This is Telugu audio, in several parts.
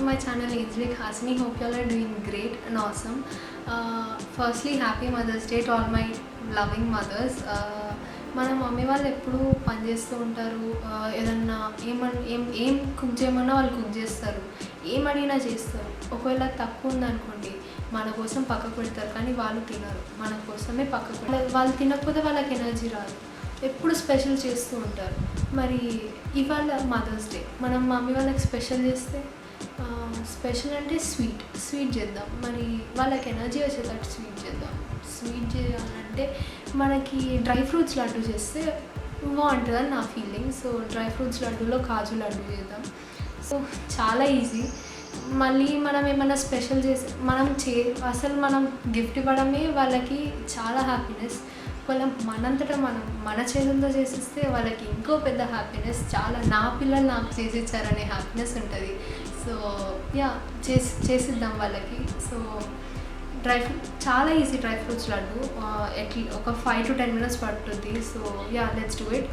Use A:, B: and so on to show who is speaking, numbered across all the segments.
A: my channel Angelic Hasini. Hope you all are doing great and awesome. Firstly, happy Mother's Day to all my loving mothers. మన మమ్మీ వాళ్ళు ఎప్పుడు పని చేస్తూ ఉంటారు. ఏదన్నా ఏం కుక్ చేయమన్నా వాళ్ళు కుక్ చేస్తారు, ఏం అడిగినా చేస్తారు. ఒకవేళ తక్కువ ఉందనుకోండి మన కోసం పక్కకు పెడతారు, కానీ వాళ్ళు తినరు, మన కోసమే పక్కకు పెడతారు. వాళ్ళు తినకపోతే వాళ్ళకి ఎనర్జీ రాదు, ఎప్పుడు స్పెషల్ చేస్తూ ఉంటారు. మరి ఇవాళ మదర్స్ డే మనం మమ్మీ వాళ్ళకి స్పెషల్ చేస్తే, స్పెషల్ అంటే స్వీట్ చేద్దాం. మరి వాళ్ళకి ఎనర్జీ వచ్చేటట్టు స్వీట్ చేద్దాం. స్వీట్ చేయాలంటే మనకి డ్రై ఫ్రూట్స్ లడ్డు చేస్తే బాగుంటుందని నా ఫీలింగ్. సో డ్రై ఫ్రూట్స్ లడ్డూలో కాజు లడ్డు చేద్దాం. సో చాలా ఈజీ. మళ్ళీ మనం ఏమైనా స్పెషల్ చేసి అసలు మనం గిఫ్ట్ ఇవ్వడమే వాళ్ళకి చాలా హ్యాపీనెస్. ఒకవేళ మనంతటా మనం మన చేతులతో చేసిస్తే వాళ్ళకి ఇంకో పెద్ద హ్యాపీనెస్. చాలా నా పిల్లలు నాకు చేసిచ్చారనే హ్యాపీనెస్ ఉంటుంది. సో చేసిద్దాం వాళ్ళకి. సో చాలా ఈజీ డ్రై ఫ్రూట్స్ లడ్డు. ఒక 5 to 10 minutes పడుతుంది. So let's do it.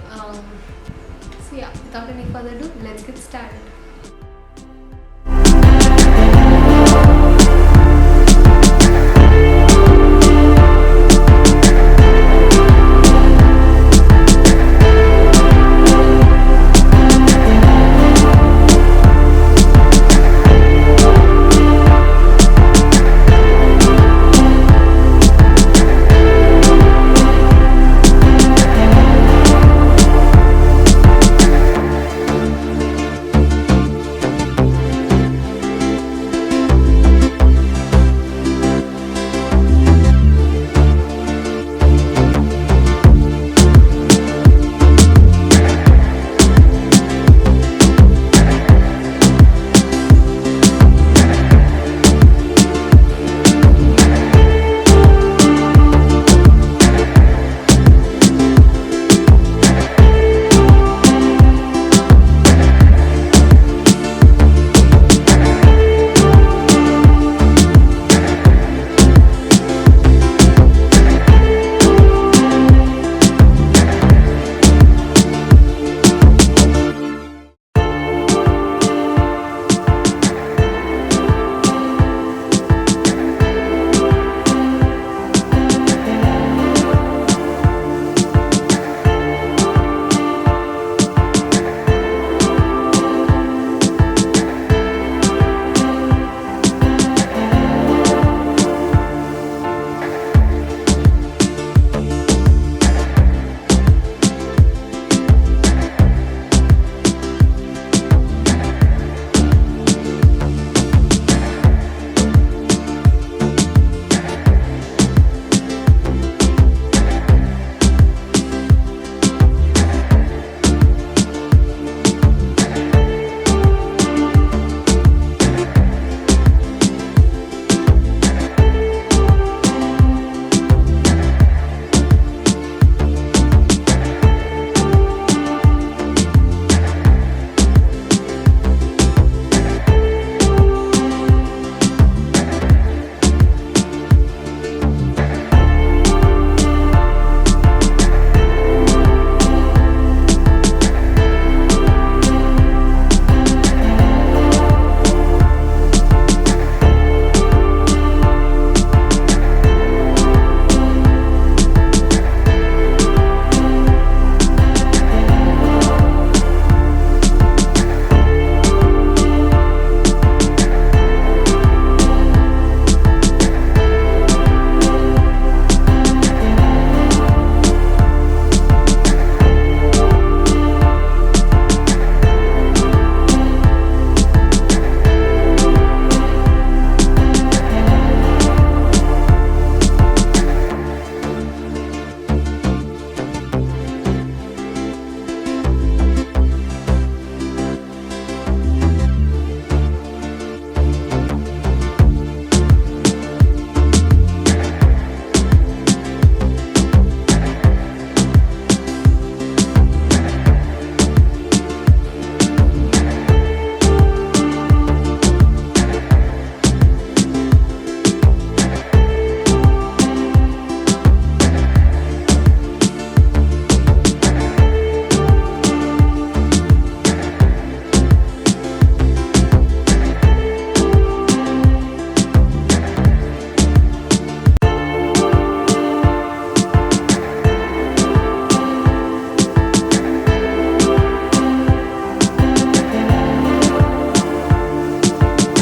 A: So without any further do, let's get started.